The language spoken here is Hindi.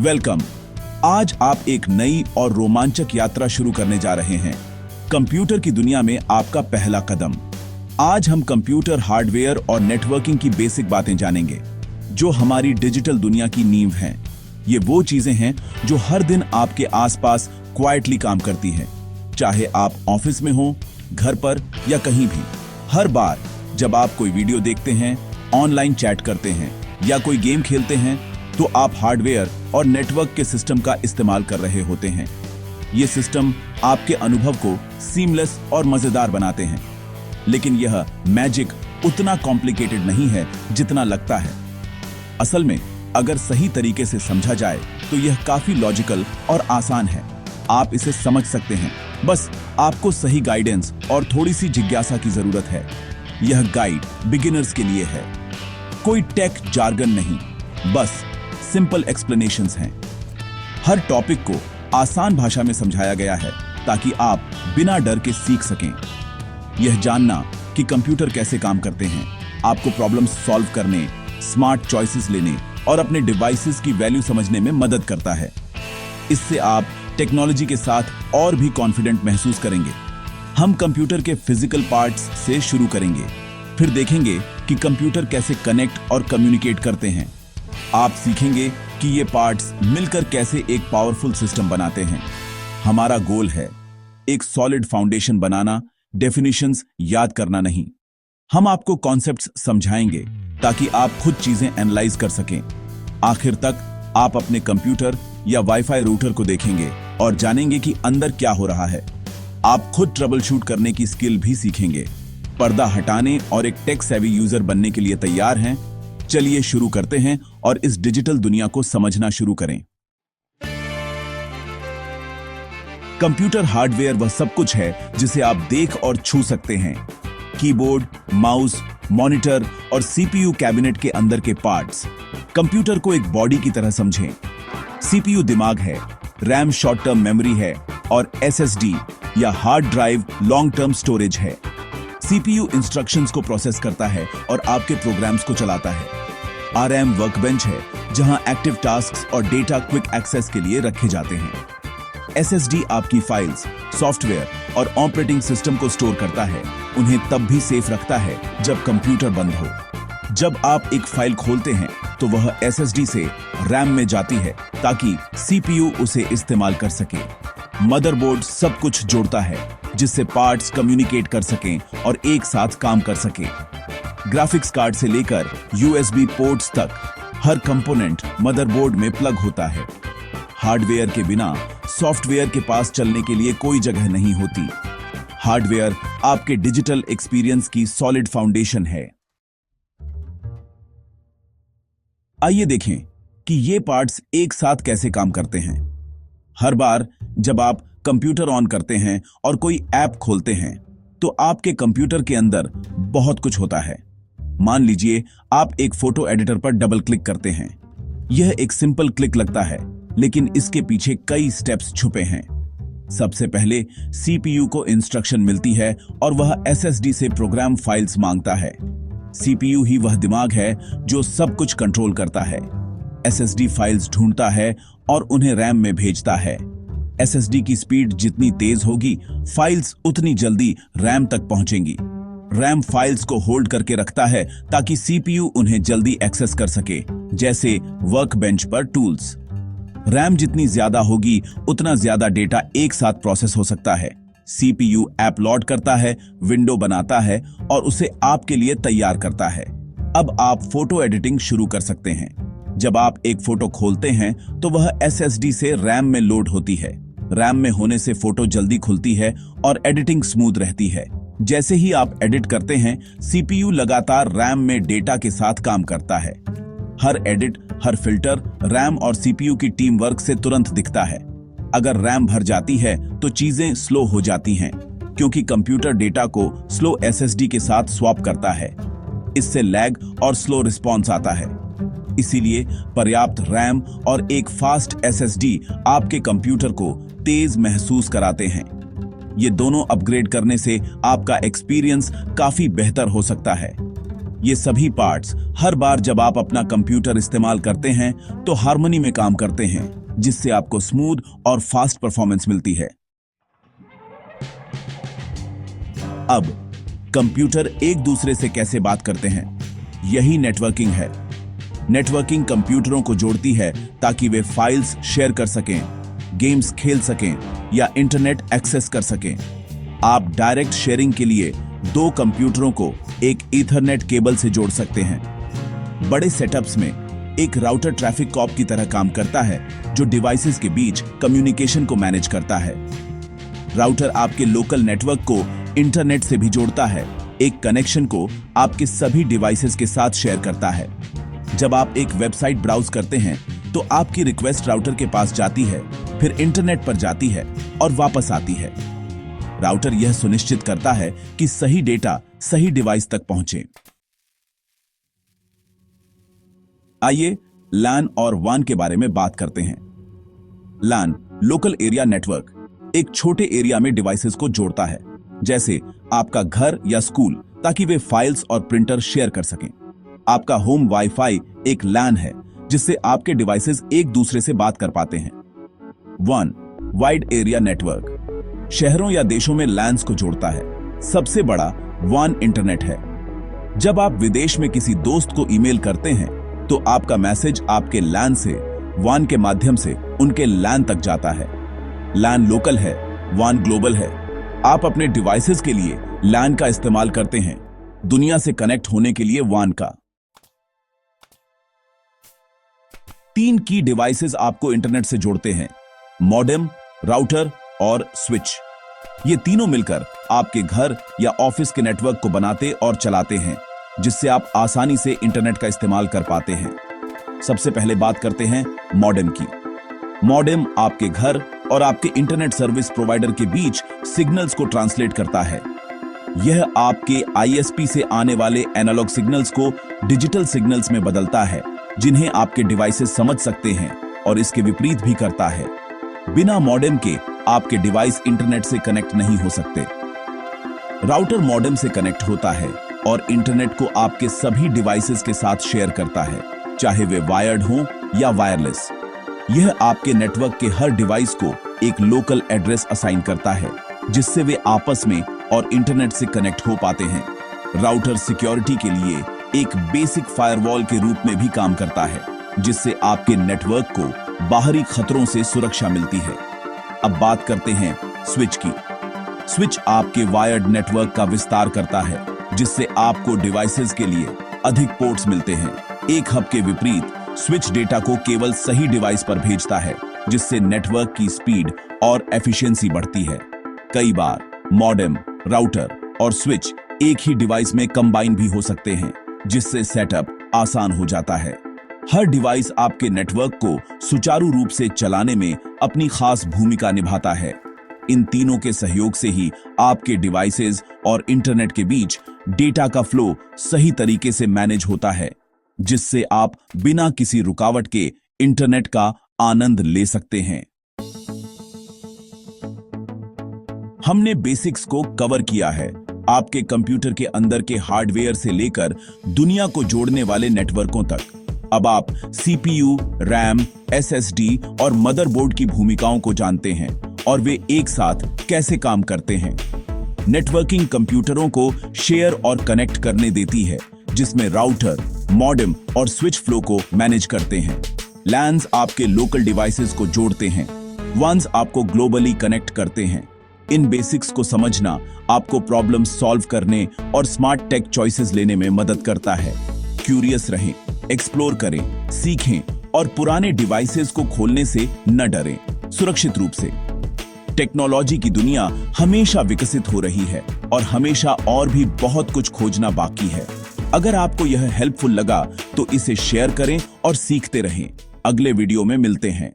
वेलकम। आज आप एक नई और रोमांचक यात्रा शुरू करने जा रहे हैं, कंप्यूटर की दुनिया में आपका पहला कदम। आज हम कंप्यूटर हार्डवेयर और नेटवर्किंग की बेसिक बातें जानेंगे, जो हमारी डिजिटल दुनिया की नींव हैं। ये वो चीजें हैं जो हर दिन आपके आसपास क्वाइटली काम करती हैं, चाहे आप ऑफिस में हो, घर पर या कहीं भी। हर बार जब आप कोई वीडियो देखते हैं, ऑनलाइन चैट करते हैं या कोई गेम खेलते हैं, तो आप हार्डवेयर और नेटवर्क के सिस्टम का इस्तेमाल कर रहे होते हैं। ये सिस्टम आपके अनुभव को सीमलेस और मजेदार बनाते हैं, लेकिन यह मैजिक उतना कॉम्प्लिकेटेड नहीं है जितना लगता है। असल में अगर सही तरीके से समझा जाए तो यह काफी लॉजिकल और आसान है। आप इसे समझ सकते हैं, बस आपको सही गाइडेंस और थोड़ी सी जिज्ञासा की जरूरत है। यह गाइड बिगिनर्स के लिए है, कोई टेक जार्गन नहीं, बस सिंपल एक्सप्लेनेशंस हैं। हर टॉपिक को आसान भाषा में समझाया गया है ताकि आप बिना डर के सीख सकें। यह जानना कि कंप्यूटर कैसे काम करते हैं आपको प्रॉब्लम्स सॉल्व करने, स्मार्ट चॉइसेस लेने और अपने डिवाइसेस की वैल्यू समझने में मदद करता है। इससे आप टेक्नोलॉजी के साथ और भी कॉन्फिडेंट महसूस करेंगे। हम कंप्यूटर के फिजिकल पार्ट्स से शुरू करेंगे, फिर देखेंगे कि कंप्यूटर कैसे कनेक्ट और कम्युनिकेट करते हैं। आप सीखेंगे कि ये पार्ट्स मिलकर कैसे एक पावरफुल सिस्टम बनाते हैं। हमारा गोल है एक सॉलिड फाउंडेशन बनाना, डेफिनेशंस याद करना नहीं। हम आपको कॉन्सेप्ट्स समझाएंगे ताकि आप खुद चीजें एनालाइज कर सकें। आखिर तक आप अपने कंप्यूटर या वाईफाई रूटर को देखेंगे और जानेंगे कि अंदर क्या हो रहा है। आप खुद ट्रबल शूट करने की स्किल भी सीखेंगे। पर्दा हटाने और एक टेक सेवी यूजर बनने के लिए तैयार हैं? चलिए शुरू करते हैं और इस डिजिटल दुनिया को समझना शुरू करें। कंप्यूटर हार्डवेयर वह सब कुछ है जिसे आप देख और छू सकते हैं। कीबोर्ड, माउस, मॉनिटर और सीपीयू कैबिनेट के अंदर के पार्ट्स। कंप्यूटर को एक बॉडी की तरह समझें। सीपीयू दिमाग है, रैम शॉर्ट टर्म मेमोरी है और एसएसडी या hard drive long term storage है। सीपीयू इंस्ट्रक्शंस को प्रोसेस करता है और आपके प्रोग्राम्स को चलाता है। आरएम वर्कबेंच है, जहां एक्टिव टास्क्स और डेटा क्विक एक्सेस के लिए रखे जाते हैं। एसएसडी आपकी फाइल्स, सॉफ्टवेयर और ऑपरेटिंग सिस्टम को स्टोर करता है, उन्हें तब भी सेफ रखता है जब कंप्यूटर बंद हो। जब आप एक फाइल खोलते हैं तो वह एसएसडी से रैम में जाती है ताकि सीपीयू उसे इस्तेमाल कर सके। मदरबोर्ड सब कुछ जोड़ता है जिससे पार्ट्स कम्युनिकेट कर सकें और एक साथ काम कर सकें। ग्राफिक्स कार्ड से लेकर यूएसबी पोर्ट्स तक हर कंपोनेंट मदरबोर्ड में प्लग होता है। हार्डवेयर के बिना सॉफ्टवेयर के पास चलने के लिए कोई जगह नहीं होती। हार्डवेयर आपके डिजिटल एक्सपीरियंस की सॉलिड फाउंडेशन है। आइए देखें कि ये पार्ट्स एक साथ कैसे काम करते हैं। हर बार जब आप कंप्यूटर ऑन करते हैं और कोई ऐप खोलते हैं तो आपके कंप्यूटर के अंदर बहुत कुछ होता है। मान लीजिए आप एक फोटो एडिटर पर डबल क्लिक करते हैं। यह एक सिंपल क्लिक लगता है, लेकिन इसके पीछे कई स्टेप्स छुपे हैं। सबसे पहले सीपीयू को इंस्ट्रक्शन मिलती है और वह एसएसडी से प्रोग्राम फाइल्स मांगता है। सीपीयू ही वह दिमाग है जो सब कुछ कंट्रोल करता है। एसएसडी फाइल्स ढूंढता है और उन्हें रैम में भेजता है। एसएसडी की स्पीड जितनी तेज होगी, फाइल्स उतनी जल्दी रैम तक पहुंचेंगी। रैम फाइल्स को होल्ड करके रखता है ताकि सीपीयू उन्हें जल्दी एक्सेस कर सके, जैसे वर्कबेंच पर टूल्स। रैम जितनी ज्यादा होगी, उतना ज्यादा डेटा एक साथ प्रोसेस हो सकता है। सीपीयू ऐप लोड करता है, विंडो बनाता है और उसे आपके लिए तैयार करता है। अब आप फोटो एडिटिंग शुरू कर सकते हैं। जब आप एक फोटो खोलते हैं तो वह एसएसडी से रैम में लोड होती है। रैम में होने से फोटो जल्दी खुलती है और एडिटिंग स्मूथ रहती है। जैसे ही आप एडिट करते हैं, सीपीयू लगातार रैम में डेटा के साथ काम करता है। हर एडिट, हर फिल्टर रैम और सीपीयू की टीम वर्क से तुरंत दिखता है। अगर रैम भर जाती है तो चीजें स्लो हो जाती हैं, क्योंकि कंप्यूटर डेटा को स्लो एसएसडी के साथ स्वैप करता है। इससे लैग और स्लो रिस्पॉन्स आता है। इसीलिए पर्याप्त रैम और एक फास्ट एसएसडी आपके कंप्यूटर को तेज महसूस कराते हैं। ये दोनों अपग्रेड करने से आपका एक्सपीरियंस काफी बेहतर हो सकता है। ये सभी पार्ट्स हर बार जब आप अपना कंप्यूटर इस्तेमाल करते हैं तो हार्मनी में काम करते हैं, जिससे आपको स्मूथ और फास्ट परफॉर्मेंस मिलती है। अब कंप्यूटर एक दूसरे से कैसे बात करते हैं, यही नेटवर्किंग है। नेटवर्किंग कंप्यूटरों को जोड़ती है ताकि वे फाइल्स शेयर कर सकें, गेम्स खेल सकें या इंटरनेट एक्सेस कर सकें। आप डायरेक्ट शेयरिंग के लिए दो कंप्यूटरों को एक ईथरनेट केबल से जोड़ सकते हैं। बड़े सेटअप्स में एक राउटर ट्रैफिक कॉप की तरह काम करता है, जो डिवाइसेस के बीच कम्युनिकेशन को मैनेज करता है। राउटर आपके लोकल नेटवर्क को इंटरनेट से भी जोड़ता है, एक कनेक्शन को आपके सभी डिवाइसेस के साथ शेयर करता है। जब आप एक वेबसाइट ब्राउज करते हैं तो आपकी रिक्वेस्ट राउटर के पास जाती है, फिर इंटरनेट पर जाती है और वापस आती है। राउटर यह सुनिश्चित करता है कि सही डेटा सही डिवाइस तक पहुंचे। आइए LAN और WAN के बारे में बात करते हैं। LAN लोकल एरिया नेटवर्क एक छोटे एरिया में डिवाइसेस को जोड़ता है, जैसे आपका घर या स्कूल, ताकि वे फाइल्स और प्रिंटर शेयर कर सकें। आपका होम वाईफाई एक LAN है, जिससे आपके डिवाइसेस एक दूसरे से बात कर पाते हैं। WAN वाइड एरिया नेटवर्क शहरों या देशों में LANs को जोड़ता है। सबसे बड़ा WAN इंटरनेट है। जब आप विदेश में किसी दोस्त को ईमेल करते हैं तो आपका मैसेज आपके LAN से WAN के माध्यम से उनके LAN तक जाता है। LAN लोकल है, WAN ग्लोबल है। आप अपने डिवाइसेस के लिए LAN का इस्तेमाल करते हैं, दुनिया से कनेक्ट होने के लिए WAN का। 3 की डिवाइसेस आपको इंटरनेट से जोड़ते हैं: मॉडेम, राउटर और स्विच। ये तीनों मिलकर आपके घर या ऑफिस के नेटवर्क को बनाते और चलाते हैं, जिससे आप आसानी से इंटरनेट का इस्तेमाल कर पाते हैं। सबसे पहले बात करते हैं मॉडेम की। मॉडेम आपके घर और आपके इंटरनेट सर्विस प्रोवाइडर के बीच सिग्नल्स को ट्रांसलेट करता है। यह आपके ISP से आने वाले एनालॉग सिग्नल्स को डिजिटल सिग्नल्स में बदलता है, जिन्हें आपके डिवाइसेस समझ सकते हैं, और इसके विपरीत भी करता है। बिना मॉडेम के आपके डिवाइस इंटरनेट से कनेक्ट नहीं हो सकते। राउटर मॉडेम से कनेक्ट होता है और इंटरनेट को आपके सभी डिवाइसेस के साथ शेयर करता है, चाहे वे वायर्ड हों या वायरलेस। यह आपके नेटवर्क के हर डिवाइस को एक लोकल एड्रेस असाइन करता है, जिससे वे आपस में और इंटरनेट से कनेक्ट हो पाते हैं। राउटर सिक्योरिटी के लिए एक बेसिक फायरवॉल के रूप में भी काम करता है, जिससे आपके नेटवर्क को बाहरी खतरों से सुरक्षा मिलती है। अब बात करते हैं स्विच की। स्विच आपके वायर्ड नेटवर्क का विस्तार करता है, जिससे आपको डिवाइसेस के लिए अधिक पोर्ट्स मिलते हैं। एक हब के विपरीत स्विच डेटा को केवल सही डिवाइस पर भेजता है, जिससे नेटवर्क की स्पीड और एफिशिएंसी बढ़ती है। कई बार मॉडेम, राउटर और स्विच एक ही डिवाइस में कंबाइन भी हो सकते हैं, जिससे सेटअप आसान हो जाता है। हर डिवाइस आपके नेटवर्क को सुचारू रूप से चलाने में अपनी खास भूमिका निभाता है। इन तीनों के सहयोग से ही आपके डिवाइसेस और इंटरनेट के बीच डेटा का फ्लो सही तरीके से मैनेज होता है, जिससे आप बिना किसी रुकावट के इंटरनेट का आनंद ले सकते हैं। हमने बेसिक्स को कवर किया है, आपके कंप्यूटर के अंदर के हार्डवेयर से लेकर दुनिया को जोड़ने वाले नेटवर्कों तक। अब आप CPU, RAM, SSD और मदरबोर्ड की भूमिकाओं को जानते हैं और वे एक साथ कैसे काम करते हैं। नेटवर्किंग कंप्यूटरों को शेयर और कनेक्ट करने देती है, जिसमें राउटर, मॉडेम और स्विच फ्लो को मैनेज करते हैं। LANs आपके लोकल डिवाइसेस को जोड़ते हैं, WANs आपको ग्लोबली कनेक्ट करते हैं। इन बेसिक्स को समझना आपको प्रॉब्लम सॉल्व करने और स्मार्ट टेक चॉइसेस लेने में मदद करता है। क्यूरियस रहें, एक्सप्लोर करें, सीखें और पुराने डिवाइसेस को खोलने से न डरें, सुरक्षित रूप से। टेक्नोलॉजी की दुनिया हमेशा विकसित हो रही है और हमेशा और भी बहुत कुछ खोजना बाकी है। अगर आपको यह हेल्पफुल लगा तो इसे शेयर करें और सीखते रहें। अगले वीडियो में मिलते हैं।